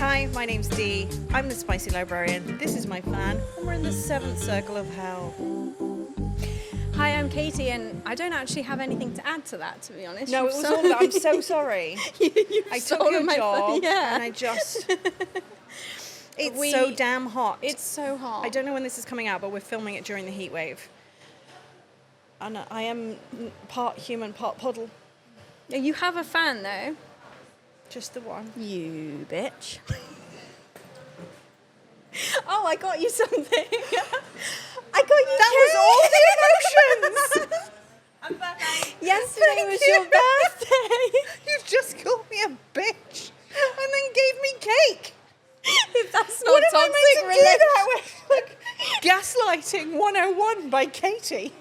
Hi, my name's Dee. I'm the Spicy Librarian. This is my fan, and we're in the 7th circle of hell. Hi, I'm Katie, and I don't actually have anything to add to that, to be honest. No, it was all that. I'm so sorry. I took your job, and I just... It's so damn hot. It's so hot. I don't know when this is coming out, but we're filming it during the heat wave. And I am part human, part puddle. You have a fan, though. Just the one. You bitch. Oh, I got you something. I got you That was all the emotions! Yesterday was your birthday. You just called me a bitch and then gave me cake. If that's not What am I toxic meant to do that with? Like, Gaslighting 101 by Katie.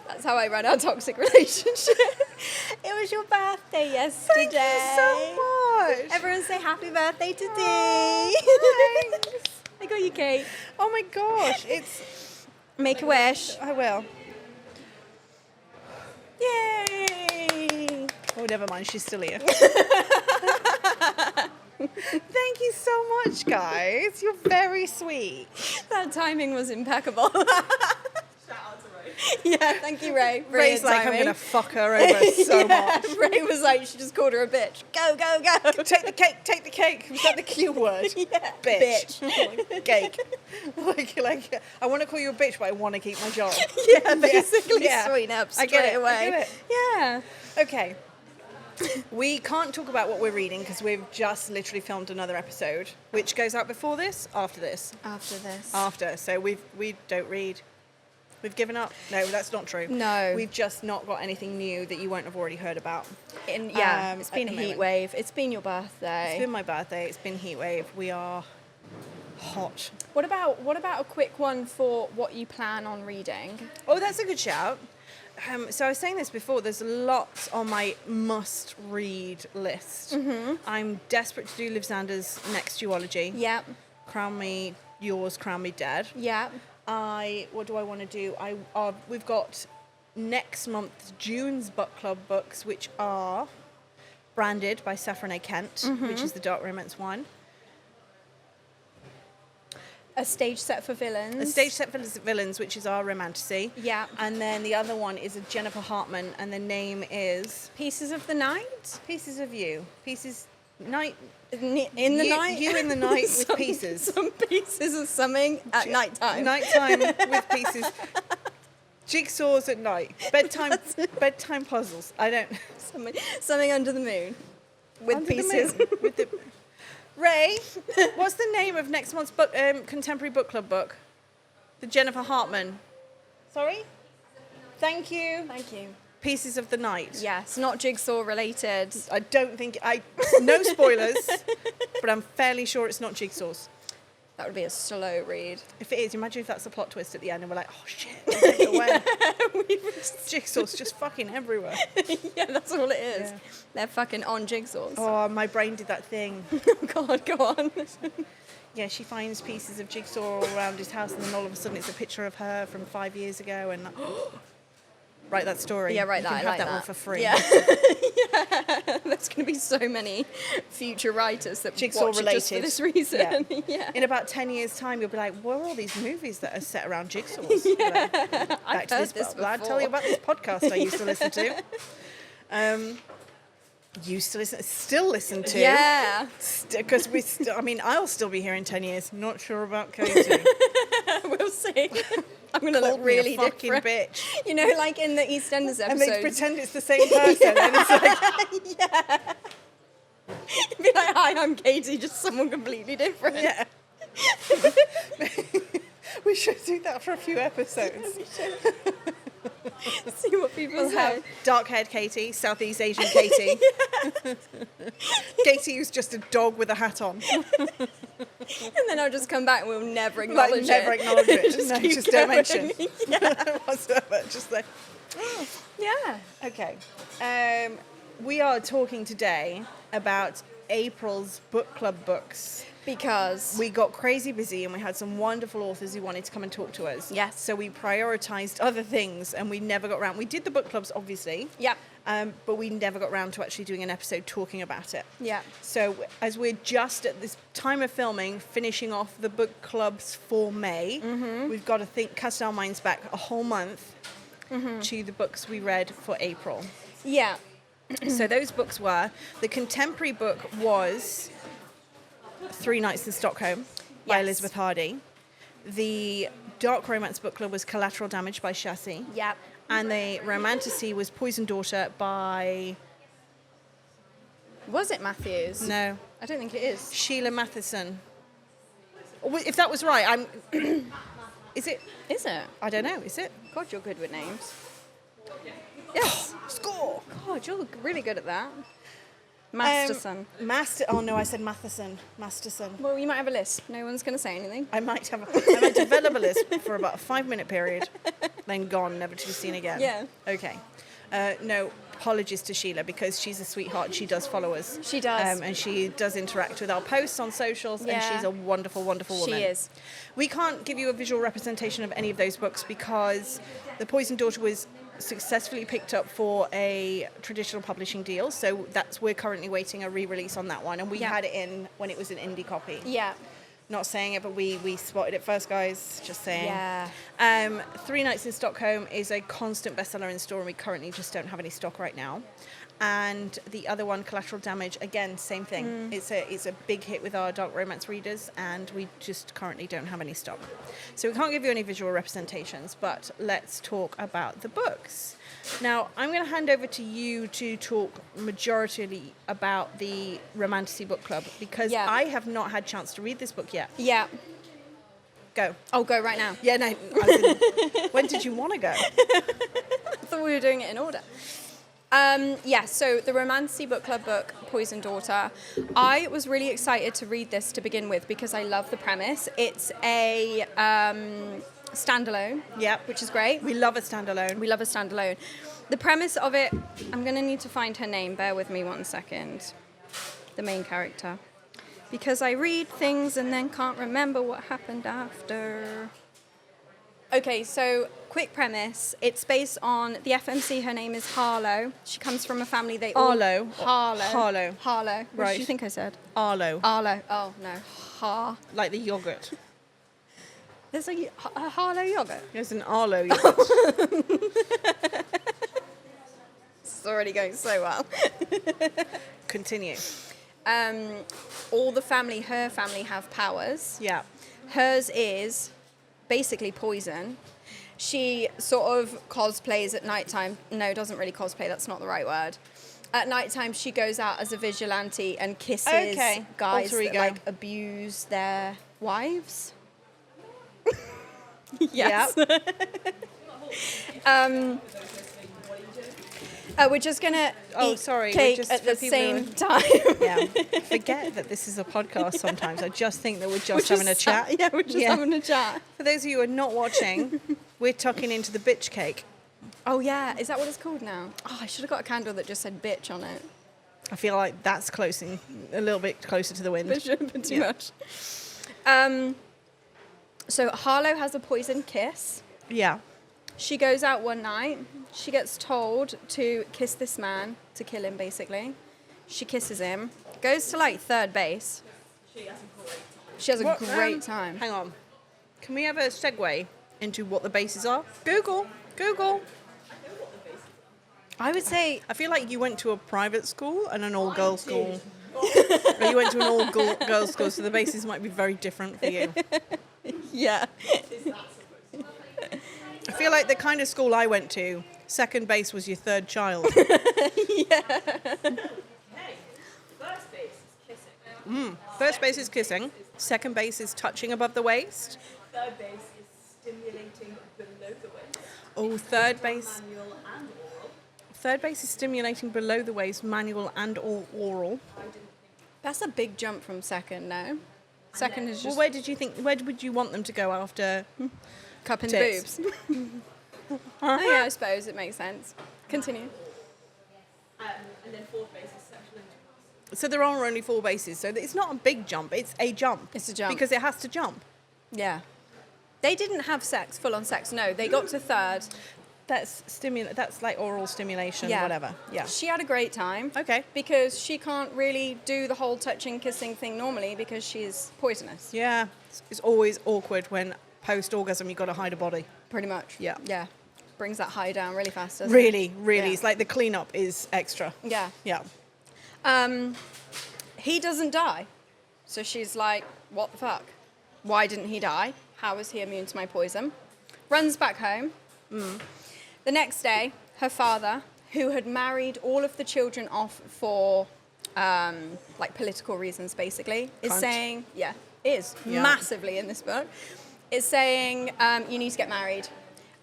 That's how I run our toxic relationship. It was your birthday yesterday. Thank you so much. Everyone say happy birthday to Dee. Oh, thanks. I got you cake. Oh my gosh, it's... Make a wish. I will. Yay! Oh, never mind, she's still here. Thank you so much, guys. You're very sweet. That timing was impeccable. Yeah, thank you, Ray. Ray's like, I'm going to fuck her over so much. Ray was like, she just called her a bitch. Go, go, go. Take the cake, take the cake. Was that the Q word? Yeah. Bitch. Cake. Like, I want to call you a bitch, but I want to keep my job. Yeah, basically Yeah. sweeten up straight I get away. I get it. Yeah. Okay. We can't talk about what we're reading because we've just literally filmed another episode, which goes out before this, after this. After this. After. So we don't read. We've given up. No, that's not true. No. We've just not got anything new that you won't have already heard about. It's been at a the heat moment. wave. It's been your birthday. It's been my birthday. It's been heat wave. We are hot. What about a quick one for what you plan on reading? Oh, that's a good shout. So I was saying this before, there's lots on my must-read list. Mm-hmm. I'm desperate to do Liv Xander's next duology. Yep. Crown Me Yours, Crown Me Dead. Yep. What do I want to do? We've got next month's June's book club books, which are Branded by Saffron Kent, which is the dark romance one. A stage set for villains. A stage set for villains, which is our romantasy. Yeah. And then the other one is a Jennifer Hartman, and the name is Pieces of the Night. Pieces of You. Pieces night In the night. You in the night with pieces. Some pieces of something at night time. Nighttime with pieces. Jigsaws at night. Bedtime puzzles. I don't. Something under the moon. With Under the pieces. moon. With the... Ray, what's the name of next month's book, contemporary book club book? The Jennifer Hartman. Sorry? Thank you. Thank you. Pieces of the Night. Yes, not jigsaw related. I don't think... No spoilers, but I'm fairly sure it's not jigsaws. That would be a slow read. If it is, imagine if that's a plot twist at the end and we're like, oh shit, take it away. Jigsaw's just fucking everywhere. Yeah, that's all it is. Yeah. They're fucking on jigsaws. Oh, my brain did that thing. God, go on. Yeah, she finds pieces of jigsaw all around his house and then all of a sudden it's a picture of her from 5 years ago and write that story. Yeah, write you that. can I have like that one for free. Yeah. Yeah. There's going to be so many future writers that Jigsaw watch it just for this reason. Yeah. Yeah. In about 10 years' time, you'll be like, what are all these movies that are set around jigsaws? Yeah. Like, I've heard this I'll tell you about this podcast I used to listen to. Still listen to. Yeah. Because I'll still be here in 10 years. Not sure about Katie. We'll see. I'm going to look really fucking different. bitch. You know, like in the EastEnders episode. And they pretend it's the same person. And it's like, Yeah. Be like, hi, I'm Katie, just someone completely different. yeah. We should do that for a few episodes. See what people We'll say. have dark-haired Katie, Southeast Asian Katie. Katie who's just a dog with a hat on. And then I'll just come back and we'll never acknowledge it. Never acknowledge it. Just Don't going. mention. Yeah. Whatsoever. Just like, Yeah. okay. We are talking today about April's book club books. Because We got crazy busy and we had some wonderful authors who wanted to come and talk to us. Yes. So we prioritized other things and we never got around. We did the book clubs, obviously. Yep. but we never got around to actually doing an episode talking about it. Yeah. So as we're just at this time of filming, finishing off the book clubs for May, we've got to cast our minds back a whole month to the books we read for April. Yeah. So those books were, the contemporary book was 3 Nights in Stockholm by Elizabeth Hardy. The dark romance book club was Collateral Damage by Shassii. Yeah. And the romantasy was Poison Daughter by... Was it Matthews? No. I don't think it is. Sheila Masterson. If that was right, I'm... Is it? Is it? I don't know. Is it? God, you're good with names. Yes. Score! God, you're really good at that. Masterson. Oh no, I said Matheson. Masterson. Well, you might have a list. No one's going to say anything. I might develop a list for about a 5-minute period, then gone, never to be seen again. Yeah. Okay. No, apologies to Sheila because she's a sweetheart. She does follow us. She does. And she does interact with our posts on socials, and she's a wonderful, wonderful woman. She is. We can't give you a visual representation of any of those books because The Poison Daughter was successfully picked up for a traditional publishing deal, so we're currently waiting a re-release on that one, and we had it in when it was an indie copy. Yeah. Not saying it, but we spotted it first, guys. Just saying. Yeah. 3 Nights in Stockholm is a constant bestseller in store, and we currently just don't have any stock right now. And the other one, Collateral Damage, again, same thing. It's a big hit with our dark romance readers, and we just currently don't have any stock. So we can't give you any visual representations, but let's talk about the books. Now, I'm going to hand over to you to talk majoritarily about the Romantasy Book Club, because I have not had a chance to read this book yet. Yeah. Go. Oh, go right now. Yeah, no. When did you want to go? I thought we were doing it in order. So the Romantasy Book Club book, Poison Daughter, I was really excited to read this to begin with because I love the premise. It's a standalone, which is great. We love a standalone. The premise of it, I'm going to need to find her name. Bear with me 1 second. The main character. Because I read things and then can't remember what happened after. Okay, so quick premise. It's based on the FMC. Her name is Harlow. She comes from a family they all... Harlow. What Right. did you think I said? Arlo. Oh, no. Like the yogurt. There's a Harlow yogurt. There's an Arlo yogurt. It's already going so well. Continue. All the family, her family, have powers. Yeah. Hers is basically poison. She sort of cosplays at nighttime. No, doesn't really cosplay. That's not the right word. At nighttime, she goes out as a vigilante and kisses guys that like abuse their wives. Yes. We're just gonna eat cake at the same time. Yeah. Forget that this is a podcast sometimes. I just think that we're just having a chat. Yeah, we're just having a chat. For those of you who are not watching, we're tucking into the bitch cake. Oh, yeah. Is that what it's called now? Oh, I should have got a candle that just said bitch on it. I feel like that's a little bit closer to the wind. It shouldn't have been too much. So Harlow has a poison kiss. Yeah. She goes out one night. She gets told to kiss this man, to kill him, basically. She kisses him. Goes to, like, third base. She has a great time. Hang on. Can we have a segue into what the bases are? Google. I would say... I feel like you went to a private school and an all-girls school. Or you went to an all-girls school, so the bases might be very different for you. Yeah. I feel like the kind of school I went to, second base was your third child. Yeah. First base is kissing. First base is kissing. Second base is touching above the waist. Third base is stimulating below the waist. Oh, third base. Manual and oral. Third base is stimulating below the waist, manual and or oral. That's a big jump from second, no? Second is Well, just where would you want them to go after? cup and tits? boobs. Oh, yeah, I suppose it makes sense. Continue. And then fourth base is sexual intercourse. So there are only 4 bases, so it's not a big jump, it's a jump. It's a jump. Because it has to jump. Yeah. They didn't have sex, full-on sex, no. They got to third. That's like oral stimulation, Yeah. whatever. Yeah. She had a great time. Okay. Because she can't really do the whole touching, kissing thing normally because she's poisonous. Yeah. It's always awkward when post-orgasm you've got to hide a body. Pretty much. Yeah. Yeah. Brings that high down really fast, doesn't Really, it? really. Yeah. It's like the cleanup is extra. Yeah. Yeah. He doesn't die. So she's like, what the fuck? Why didn't he die? How is he immune to my poison? Runs back home. The next day, her father, who had married all of the children off for like political reasons, basically, is Cunt. saying, is Yeah. massively in this book, is saying you need to get married.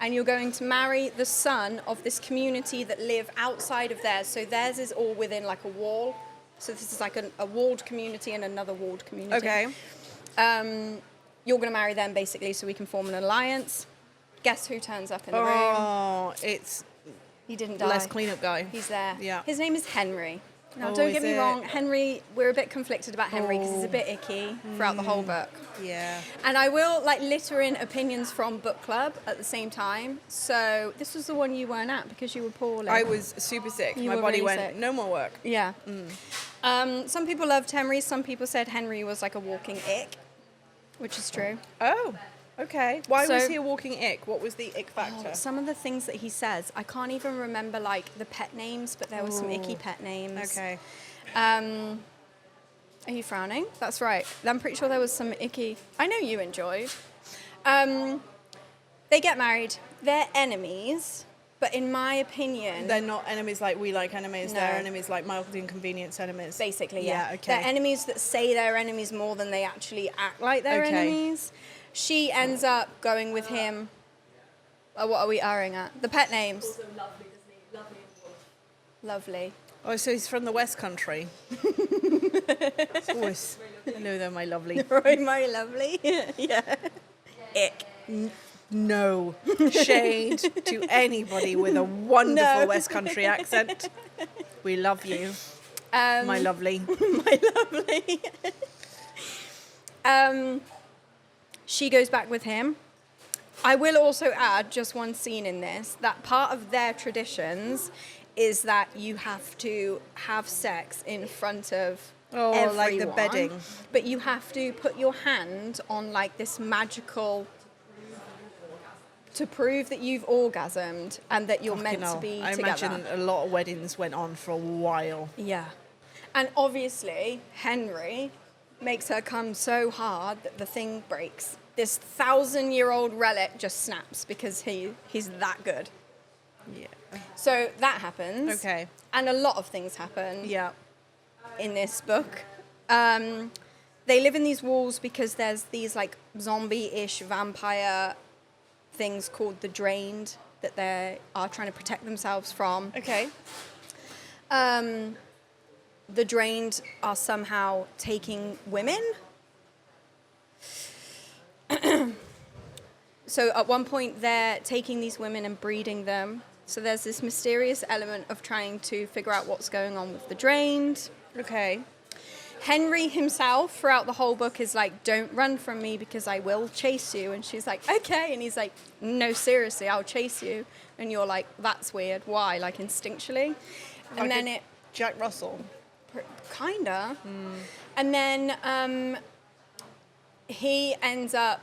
And you're going to marry the son of this community that live outside of theirs. So theirs is all within like a wall. So this is like a walled community and another walled community. Okay. You're going to marry them basically so we can form an alliance. Guess who turns up in the room? Oh, it's He didn't die. less cleanup guy. He's there. Yeah. His name is Henry. Now, Oh, don't is get me it? wrong, Henry, we're a bit conflicted about Henry because he's a bit icky throughout the whole book. Yeah. And I will like litter in opinions from book club at the same time. So this was the one you weren't at because you were poorly. I was super sick. You My were body really went, sick. no more work. Yeah. Some people loved Henry. Some people said Henry was like a walking ick, which is true. Oh, okay. Why So- was he a walking ick? What was the ick factor? Oh, some of the things that he says, I can't even remember like the pet names, but there were some icky pet names. Okay. Are you frowning? That's right. I'm pretty sure there was some icky. I know you enjoyed. They get married. They're enemies, but in my opinion, They're not enemies like we like enemies. No. They're enemies like mildly inconvenienced enemies. basically, yeah. Yeah, okay. They're enemies that say they're enemies more than they actually act like they're Okay. enemies. She ends up going with him. What are we erring at? The pet names. Also lovely, isn't he? Lovely and wolf. Lovely. Oh, so he's from the West Country. Always. Hello there, my lovely. Right, my lovely. Yeah. Ick. No shade to anybody with a wonderful No. West Country accent. We love you, my lovely. My lovely. She goes back with him. I will also add just one scene in this, that part of their traditions is that you have to have sex in front of everyone, like the bedding. but you have to put your hand on like this magical to prove that you've orgasmed and that you're meant to Fucking be hell. I together. imagine a lot of weddings went on for a while. Yeah. And obviously, Henry makes her come so hard that the thing breaks. This 1,000-year-old relic just snaps because he's that good. Yeah. So that happens. Okay. And a lot of things happen Yeah. in this book. They live in these walls because there's these like zombie-ish vampire things called the Drained that they are trying to protect themselves from. Okay. The Drained are somehow taking women. So at one point they're taking these women and breeding them. So there's this mysterious element of trying to figure out what's going on with the Drained. Okay. Henry himself throughout the whole book is like, don't run from me because I will chase you. And she's like, okay. And he's like, no, seriously, I'll chase you. And you're like, that's weird. Why? Like instinctually. And Like then a Jack Russell. kinda. And then he ends up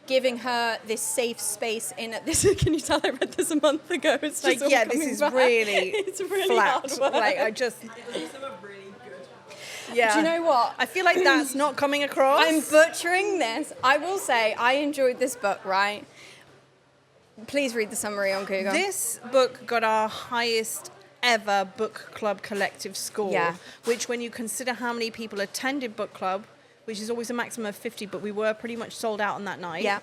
giving her this safe space in this. Can you tell I read this a month ago? It's Like, just all yeah, this coming is back. really It's really flat. hard work. Like, I just, It's also a really good. yeah. Do you know what? I feel like that's not coming across. I'm butchering this. I will say I enjoyed this book, right? Please read the summary on Google. This book got our highest ever book club collective score, Yeah. which when you consider how many people attended book club, which is always a maximum of 50, but we were pretty much sold out on that night. Yeah.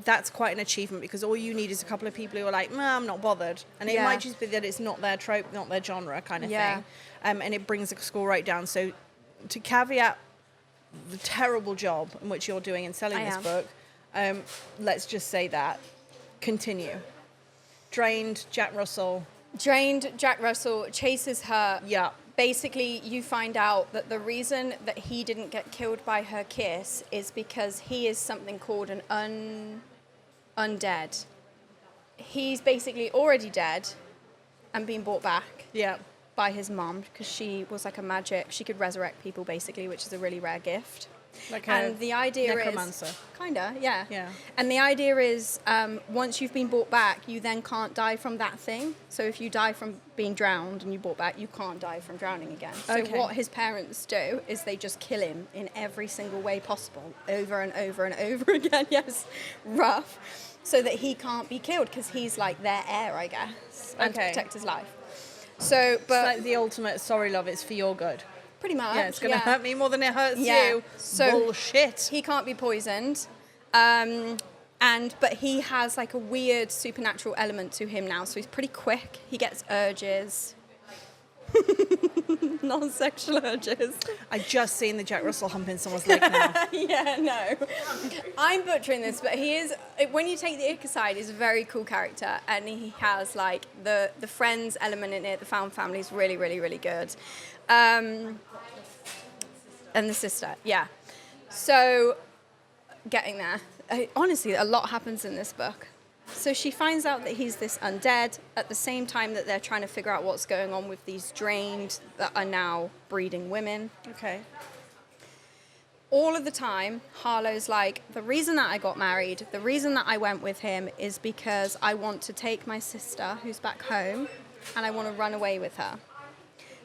That's quite an achievement because all you need is a couple of people who are like, nah, I'm not bothered. And it Yeah. might just be that it's not their trope, not their genre kind of Yeah. thing. And it brings the score right down. So to caveat the terrible job in which you're doing in selling I this am. book, let's just say that. Continue. Drained, Jack Russell. Drained Jack Russell chases her. Yeah. Basically, you find out that the reason that he didn't get killed by her kiss is because he is something called an undead. he's basically already dead and being brought back Yeah. by his mom because she was like a magic. She could resurrect people basically, which is a really rare gift. Like And the idea necromancer. is kinda, yeah. Yeah. And the idea is once you've been brought back, you then can't die from that thing. So if you die from being drowned and you brought back, you can't die from drowning again. So Okay. what his parents do is they just kill him in every single way possible, over and over and over again. Yes, rough, so that he can't be killed because he's like their heir, I guess, and to Okay. protect his life. So, but It's like the ultimate sorry, love, it's for your good. pretty much, Yeah, it's going to hurt me more than it hurts you. So Bullshit. he can't be poisoned, but he has like a weird supernatural element to him now. So he's pretty quick. He gets urges, non-sexual urges. I just seen the Jack Russell humping someone's leg now. Yeah, no, I'm butchering this, but he is. When you take the ick aside, he's a very cool character, and he has like the friends element in it. The found family is really, really, really good. And the sister, yeah. So, getting there. Honestly, a lot happens in this book. So she finds out that he's this undead at the same time that they're trying to figure out what's going on with these drained that are now breeding women. Okay. All of the time, Harlow's like, the reason that I got married, the reason that I went with him is because I want to take my sister, who's back home, and I want to run away with her.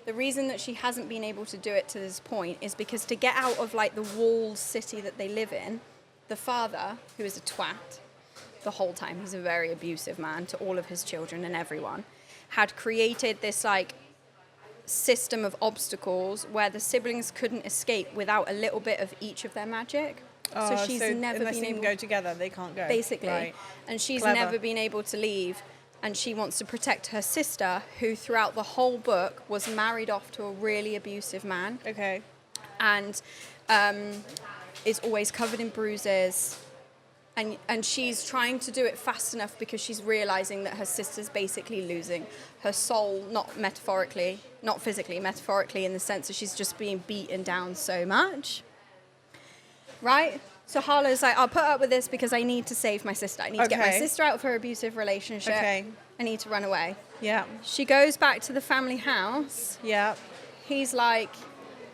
The reason that she hasn't been able to do it to this point is because to get out of like the walled city that they live in, the father, who is a twat the whole time, he's a very abusive man to all of his children and everyone, had created this like system of obstacles where the siblings couldn't escape without a little bit of each of their magic. So she's never unless been they able can go together, they can't go. basically. Right. And she's Clever. never been able to leave. And she wants to protect her sister, who throughout the whole book was married off to a really abusive man Okay. and is always covered in bruises. And she's trying to do it fast enough because she's realizing that her sister's basically losing her soul, not metaphorically, not physically, metaphorically, in the sense that she's just being beaten down so much. Right? So Harlow's like, I'll put up with this because I need to save my sister. I need to get my Okay. sister out of her abusive relationship. Okay. I need to run away. Yeah. She goes back to the family house. Yeah. He's like,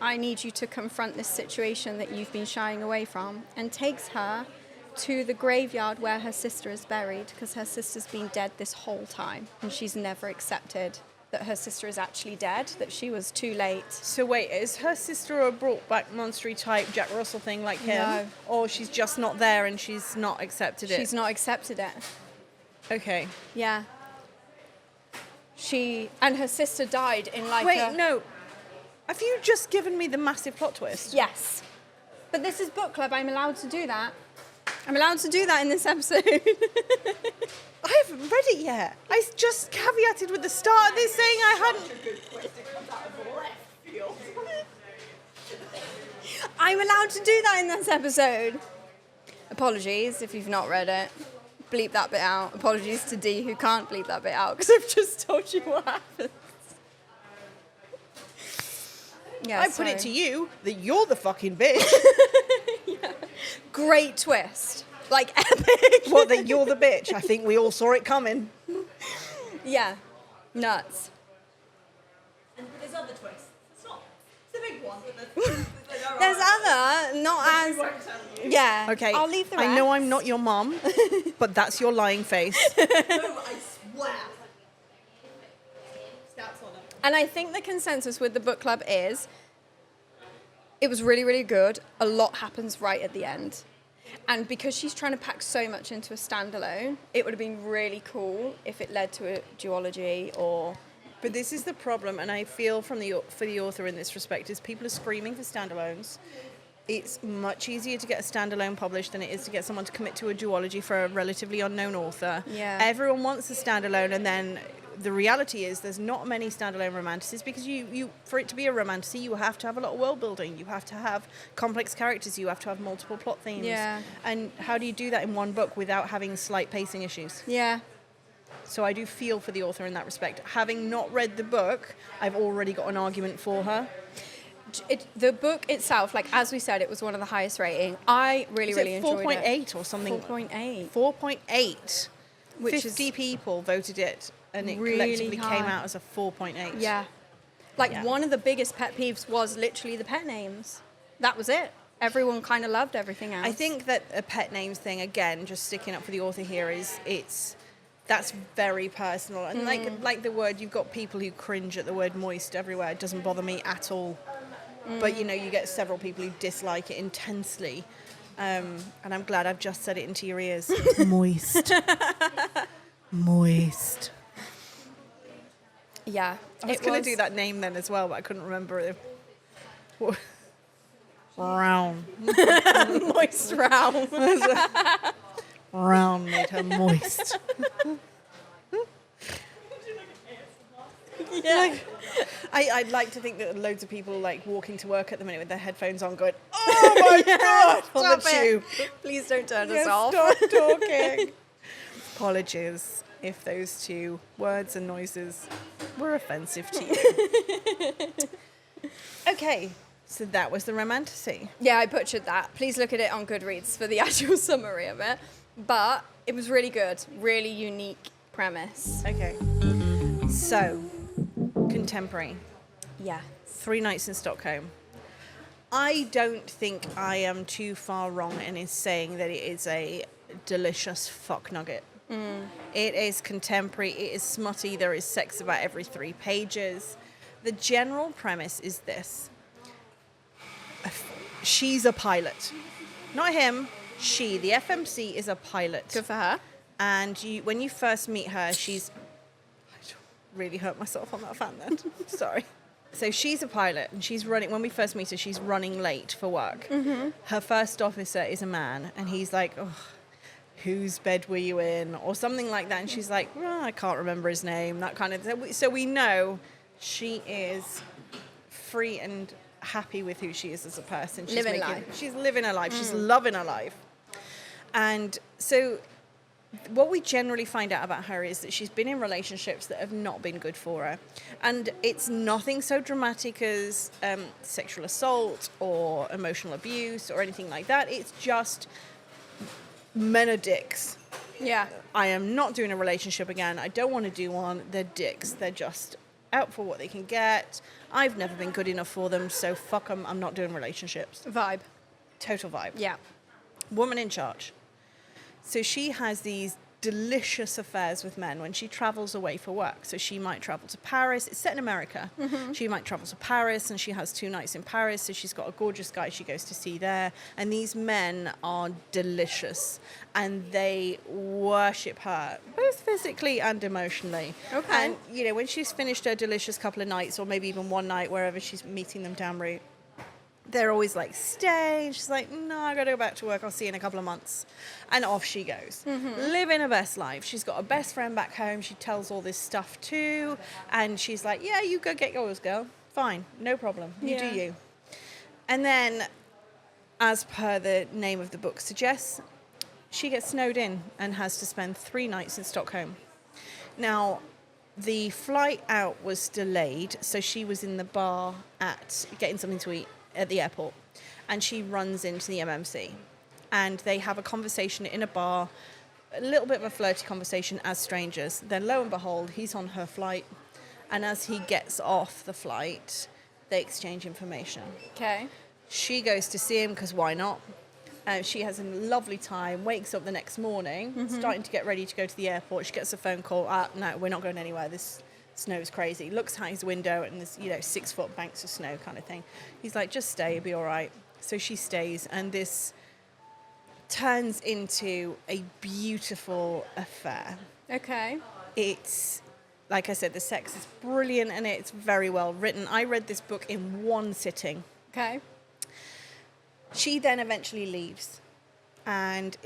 I need you to confront this situation that you've been shying away from, and takes her to the graveyard where her sister is buried because her sister's been dead this whole time and she's never accepted that her sister is actually dead, that she was too late. So wait, is her sister a brought back monstery type Jack Russell thing like him? No. Or she's just not there and she's not accepted it? She's not accepted it. Okay. Yeah. And her sister died in like Wait, no. Have you just given me the massive plot twist? Yes. But this is book club, I'm allowed to do that. I'm allowed to do that in this episode. I haven't read it yet. I just caveated with the start of this saying I hadn't. I'm allowed to do that in this episode. Apologies if you've not read it. Bleep that bit out. Apologies to Dee who can't bleep that bit out because I've just told you what happens. Yeah, I put it to you that you're the fucking bitch. Great twist. Like epic. What, that you're the bitch? I think we all saw it coming. Yeah. Nuts. And there's other twists. It's not. It's the big one. But There's other, not as... Yeah. Okay. I'll leave the rest. I know I'm not your mum, but that's your lying face. No, I swear. Stats on it. And I think the consensus with the book club is it was really, really good. A lot happens right at the end. And because she's trying to pack so much into a standalone, it would have been really cool if it led to a duology or... But this is the problem, and I feel for the author in this respect, is people are screaming for standalones. It's much easier to get a standalone published than it is to get someone to commit to a duology for a relatively unknown author. Yeah. Everyone wants a standalone, and then the reality is there's not many standalone romanticists because you for it to be a romantasy, you have to have a lot of world building. You have to have complex characters. You have to have multiple plot themes. Yeah. And how do you do that in one book without having slight pacing issues? Yeah. So I do feel for the author in that respect. Having not read the book, I've already got an argument for her. The book itself, like as we said, it was one of the highest rating. I really, really enjoyed it. 4.8 or something? 4.8. 4.8. which 50 is people voted it, and it really collectively came high. out as a 4.8. Yeah. Like, Yeah. one of the biggest pet peeves was literally the pet names. That was it. Everyone kind of loved everything else. I think that a pet names thing, again, just sticking up for the author here, that's very personal. And like the word, you've got people who cringe at the word moist everywhere. It doesn't bother me at all. But, you get several people who dislike it intensely. And I'm glad I've just said it into your ears. Moist. Moist. Yeah. I was going to do that name then as well, but I couldn't remember it. Round. Moist round. Round made her moist. Yeah. I'd like to think that loads of people like walking to work at the minute with their headphones on going, oh my God, on the tube. Please don't turn us Yes, off. stop talking. Apologies if those two words and noises were offensive to you. Okay, so that was the Romantasy. Yeah, I butchered that. Please look at it on Goodreads for the actual summary of it. But it was really good. Really unique premise. Okay. So, contemporary. Yeah. 3 Nights in Stockholm. I don't think I am too far wrong in saying that it is a delicious fuck nugget. It is contemporary, it is smutty, there is sex about every 3 pages. The general premise is this. She's a pilot. Not him, she. The FMC is a pilot. Good for her. And when you first meet her, she's... I really hurt myself on that fan then. Sorry. So she's a pilot, and she's running... When we first meet her, she's running late for work. Mm-hmm. Her first officer is a man, and he's like, oh, whose bed were you in? Or something like that. And she's like, oh, I can't remember his name. That kind of... So we know she is free and happy with who she is as a person. She's Living life. She's living her life. She's loving her life. And so... What we generally find out about her is that she's been in relationships that have not been good for her. And it's nothing so dramatic as sexual assault or emotional abuse or anything like that. It's just men are dicks. Yeah. I am not doing a relationship again. I don't want to do one. They're dicks. They're just out for what they can get. I've never been good enough for them, so fuck them. I'm not doing relationships. Vibe. Total vibe. Yeah. Woman in charge. So she has these delicious affairs with men when she travels away for work. So she might travel to Paris. It's set in America. Mm-hmm. She might travel to Paris, and she has 2 nights in Paris. So she's got a gorgeous guy she goes to see there. And these men are delicious, and they worship her, both physically and emotionally. Okay. And, when she's finished her delicious couple of nights, or maybe even one night, wherever she's meeting them down route, they're always like, stay. And she's like, no, I got to go back to work. I'll see you in a couple of months. And off she goes. Mm-hmm. Living her best life. She's got a best friend back home. She tells all this stuff to. And she's like, yeah, you go get yours, girl. Fine. No problem. You do you. And then, as per the name of the book suggests, she gets snowed in and has to spend 3 nights in Stockholm. Now, the flight out was delayed. So she was in the bar getting something to eat at the airport, and she runs into the MMC, and they have a conversation in a bar, a little bit of a flirty conversation as strangers. Then lo and behold, he's on her flight, and as he gets off the flight, they exchange information. Okay. She goes to see him because why not? She has a lovely time, wakes up the next morning, starting to get ready to go to the airport. She gets a phone call, no, we're not going anywhere, this snow's crazy. Looks out his window, and there's 6-foot banks of snow kind of thing. He's like, just stay, it'll be all right. So she stays, and this turns into a beautiful affair. Okay. It's, like I said, the sex is brilliant, and it's very well written. I read this book in one sitting. Okay. She then eventually leaves. And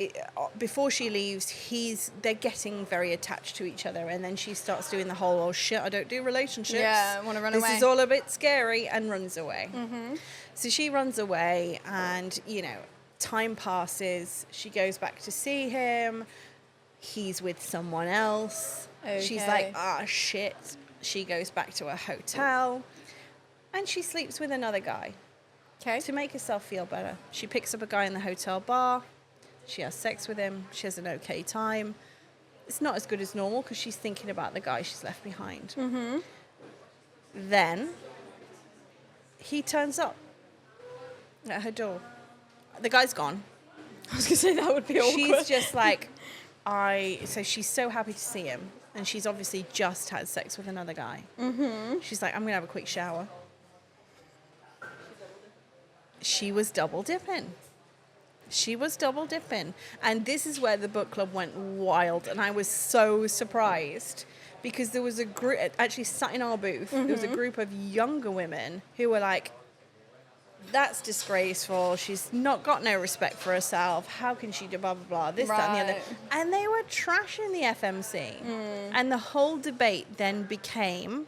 before she leaves, they're getting very attached to each other. And then she starts doing the whole, oh shit, I don't do relationships. Yeah, I want to run away. This is all a bit scary, and runs away. Mm-hmm. So she runs away, and, time passes. She goes back to see him. He's with someone else. Okay. She's like, shit. She goes back to a hotel, and she sleeps with another guy. Okay. To make herself feel better. She picks up a guy in the hotel bar. She has sex with him. She has an okay time. it's not as good as normal because she's thinking about the guy she's left behind. Mm-hmm. Then he turns up at her door. The guy's gone. I was going to say that would be awkward. She's just like, so she's so happy to see him. And she's obviously just had sex with another guy. Mm-hmm. She's like, I'm going to have a quick shower. She was double dipping. And this is where the book club went wild. And I was so surprised because there was a group, actually sat in our booth, there was a group of younger women who were like, that's disgraceful. She's not got no respect for herself. How can she do blah, blah, blah, this, that, and the other. And they were trashing the FMC. And the whole debate then became,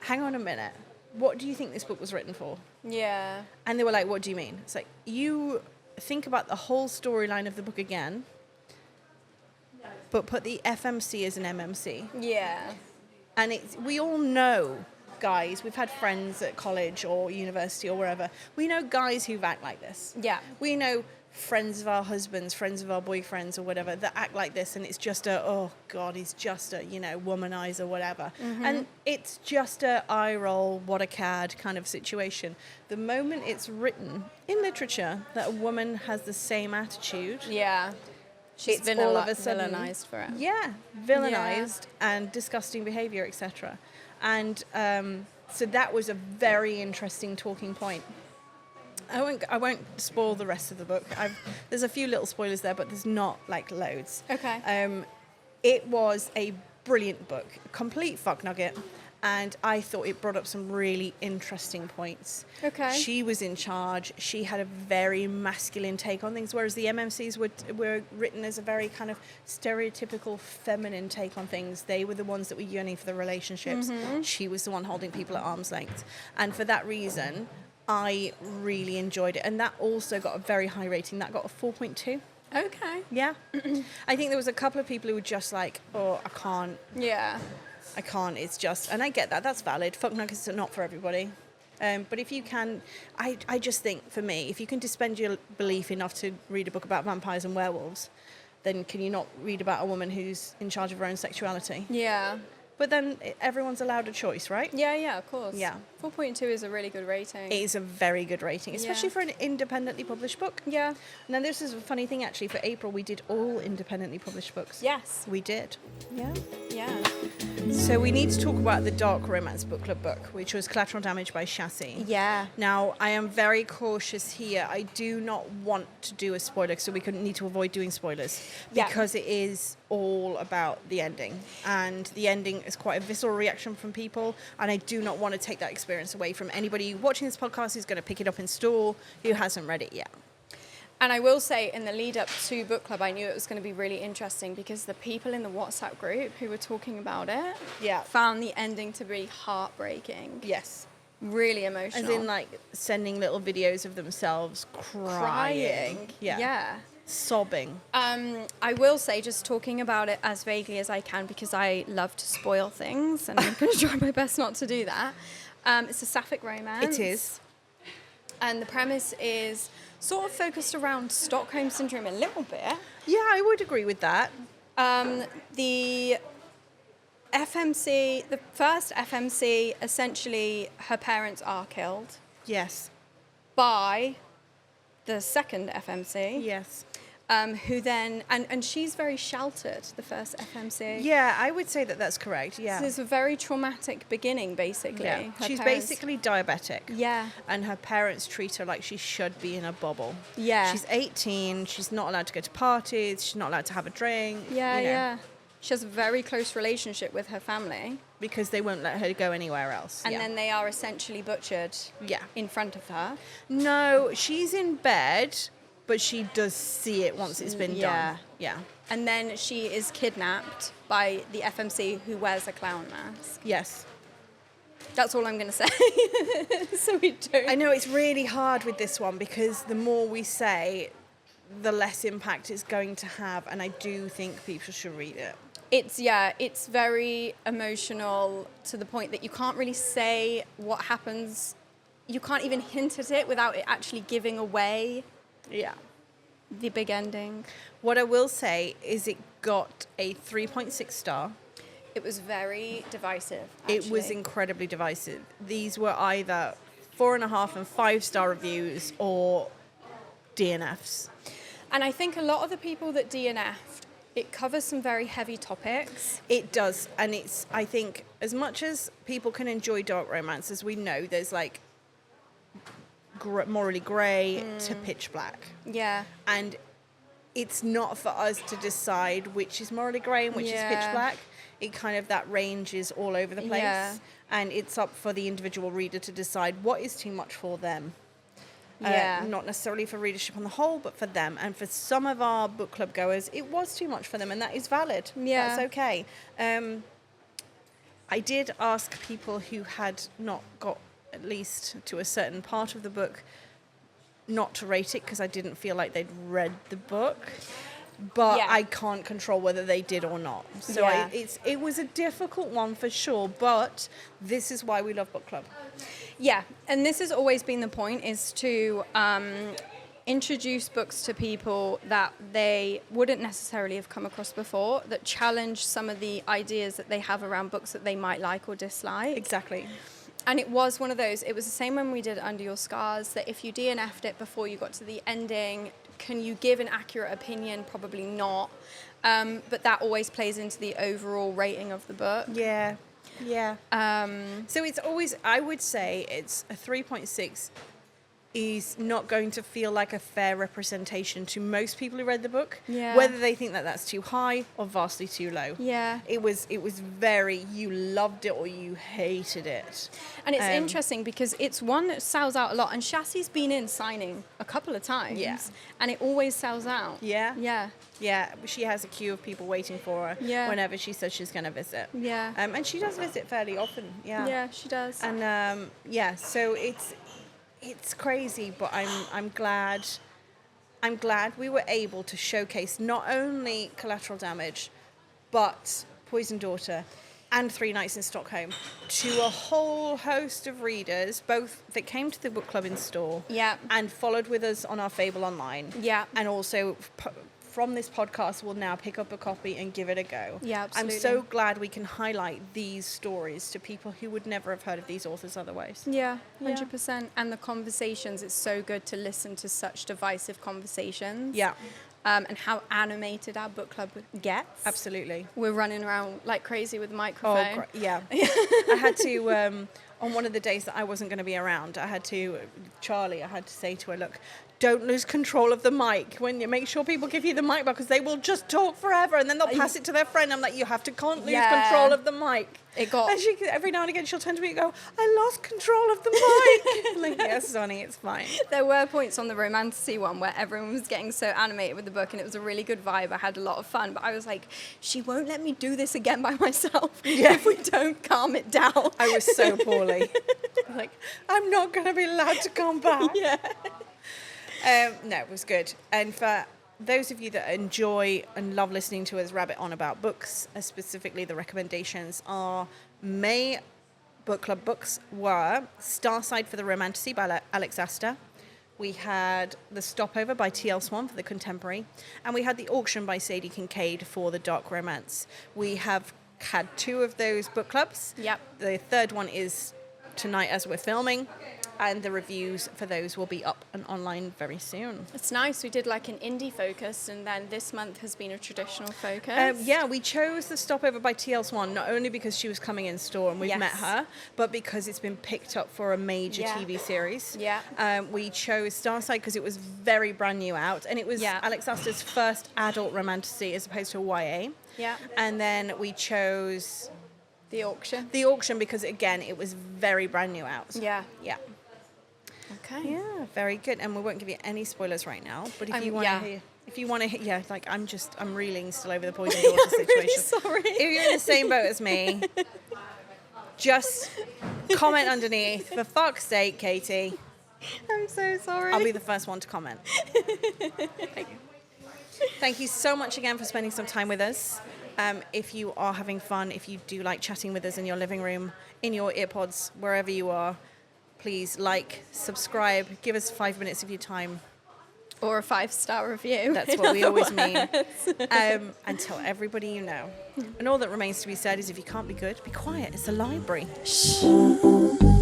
hang on a minute, what do you think this book was written for? Yeah. And they were like, what do you mean? It's like, you think about the whole storyline of the book again, but put the FMC as an MMC. Yeah. And we all know guys, we've had friends at college or university or wherever. We know guys who act like this. Yeah. We know friends of our husbands, friends of our boyfriends or whatever that act like this, and it's just oh God, he's just a, womanizer, whatever. And it's just a eye roll, what a cad kind of situation. The moment it's written in literature that a woman has the same attitude, she's it's all of a sudden villainized for it. Yeah, villainized and disgusting behavior, etc. And so that was a very interesting talking point. I won't spoil the rest of the book. There's a few little spoilers there, but there's not like loads. Okay. It was a brilliant book, a complete fuck nugget, and I thought it brought up some really interesting points. Okay. She was in charge. She had a very masculine take on things, whereas the MMCs were written as a very kind of stereotypical feminine take on things. They were the ones that were yearning for the relationships. She was the one holding people at arm's length. And for that reason, I really enjoyed it. And that also got a very high rating. That got a 4.2. Okay. Yeah. I think there was a couple of people who were just like, oh, I can't. Yeah. I can't. It's just, and I get that. That's valid. Fuck nuggets are not for everybody. But if you can, I just think, for me, if you can suspend your belief enough to read a book about vampires and werewolves, then can you not read about a woman who's in charge of her own sexuality? Yeah. But then everyone's allowed a choice, right? Yeah, of course. Yeah. 4.2 is a really good rating. It is a very good rating, especially for an independently published book. Yeah. And then this is a funny thing, actually. For April, we did all independently published books. Yes. We did. Yeah. Yeah. So we need to talk about the Dark Romance Book Club book, which was Collateral Damage by Shassii. Yeah. Now, I am very cautious here. I do not want to do a spoiler, so we need to avoid doing spoilers. Yeah. Because it is all about the ending. And the ending is quite a visceral reaction from people. And I do not want to take that experience away from anybody watching this podcast who's going to pick it up in store who hasn't read it yet. And I will say, in the lead up to book club, I knew it was going to be really interesting because the people in the WhatsApp group who were talking about it found the ending to be heartbreaking. Yes. Really emotional. As in, like, sending little videos of themselves crying. Yeah. Sobbing. I will say, just talking about it as vaguely as I can, because I love to spoil things, and I'm going to try my best not to do that. It's a sapphic romance. It is. And the premise is sort of focused around Stockholm Syndrome a little bit. Yeah, I would agree with that. The FMC, the first FMC, essentially her parents are killed. Yes. By the second FMC. Yes. Who then, and she's very sheltered, the first FMC. Yeah, I would say that that's correct, yeah. So it's a very traumatic beginning, basically. Yeah. She's parents, basically diabetic. Yeah. And her parents treat her like she should be in a bubble. Yeah. She's 18, she's not allowed to go to parties, she's not allowed to have a drink. Yeah, yeah. She has a very close relationship with her family. Because they won't let her go anywhere else. And then they are essentially butchered in front of her. No, she's in bed, but she does see it once it's been done. Yeah. And then she is kidnapped by the FMC who wears a clown mask. Yes. That's all I'm going to say. So we don't. I know it's really hard with this one because the more we say, the less impact it's going to have. And I do think people should read it. It's very emotional to the point that you can't really say what happens. You can't even hint at it without it actually giving away the big ending. What I will say is it got a 3.6 star. It was very divisive, It was actually. incredibly divisive. These were either 4.5 and 5-star reviews or DNFs. And I think a lot of the people that DNF'd, it covers some very heavy topics. It does, and I think, as much as people can enjoy dark romance, as we know, there's like morally grey to pitch black. Yeah. And it's not for us to decide which is morally grey and which is pitch black. It kind of, that range is all over the place. Yeah. And it's up for the individual reader to decide what is too much for them. Yeah. Not necessarily for readership on the whole, but for them. And for some of our book club goers, it was too much for them, and that is valid. Yeah. That's okay. I did ask people who had not got at least to a certain part of the book not to rate it, because I didn't feel like they'd read the book. But Yeah. I can't control whether they did or not. So Yeah. it was a difficult one for sure, but this is why we love book club. Yeah, and this has always been the point, is to introduce books to people that they wouldn't necessarily have come across before, that challenge some of the ideas that they have around books that they might like or dislike. Exactly. And it was one of those, it was the same when we did Under Your Scars, that if you DNF'd it before you got to the ending, can you give an accurate opinion? Probably not. But that always plays into the overall rating of the book. Yeah. Yeah. So it's always, I would say it's a 3.6 is not going to feel like a fair representation to most people who read the book, Yeah. whether they think that that's too high or vastly too low. Yeah. It was very, you loved it or you hated it. And it's interesting because it's one that sells out a lot. And Shassie's been in signing a couple of times. Yeah. And it always sells out. Yeah? Yeah. Yeah, she has a queue of people waiting for her Yeah. whenever she says she's going to visit. Yeah. And she does visit fairly often, yeah. Yeah, she does. And so it's crazy, but I'm glad we were able to showcase not only Collateral Damage, but Poison Daughter and 3 Nights in Stockholm to a whole host of readers, both that came to the book club in store Yeah. and followed with us on our Fable online. Yeah. And also from this podcast will now pick up a copy and give it a go. Yeah, absolutely. I'm so glad we can highlight these stories to people who would never have heard of these authors otherwise. Yeah, 100%. And the conversations, it's so good to listen to such divisive conversations. Yeah, And how animated our book club gets. absolutely. We're running around like crazy with the microphone. Yeah. I had to, on one of the days that I wasn't going to be around, I had to say to her, look, don't lose control of the mic when you make sure people give you the mic, because they will just talk forever and then they'll pass it to their friend. I'm like, can't lose control of the mic. It got... And she, every now and again, she'll turn to me and go, I lost control of the mic. I'm like, yes, Sonny, it's fine. There were points on the romantasy one where everyone was getting so animated with the book and it was a really good vibe. I had a lot of fun, but I was like, she won't let me do this again by myself if we don't calm it down. I was so poorly. Like, I'm not going to be allowed to come back. Yeah. No, it was good. And for those of you that enjoy and love listening to us rabbit on about books, specifically the recommendations, our May book club books were Starside for the Romantasy by Alex Astor. We had The Stopover by T.L. Swan for the contemporary. And we had The Auction by Sadie Kincaid for the dark romance. We have had 2 of those book clubs. Yep. The third one is tonight as we're filming. And the reviews for those will be up and online very soon. It's nice. We did like an indie focus, and then this month has been a traditional focus. Yeah, we chose The Stopover by T.L. Swan, not only because she was coming in store and we've met her, but because it's been picked up for a major TV series. Yeah. We chose Starside because it was very brand new out, and it was Alex Astor's first adult romantasy as opposed to a YA. Yeah. And then we chose The Auction. The Auction because, again, it was very brand new out. Yeah. Yeah. Okay. Yeah, very good. And we won't give you any spoilers right now, but if you want to hear... If you want to, I'm reeling still over the Poison Daughter situation. Really sorry. If you're in the same boat as me, just comment underneath. For fuck's sake, Katie. I'm so sorry. I'll be the first one to comment. Thank you so much again for spending some time with us. If you are having fun, if you do like chatting with us in your living room, in your earpods, wherever you are, please like, subscribe, give us 5 minutes of your time. Or a 5-star review. That's what we always mean. And tell everybody you know. And all that remains to be said is if you can't be good, be quiet. It's a library. Shh.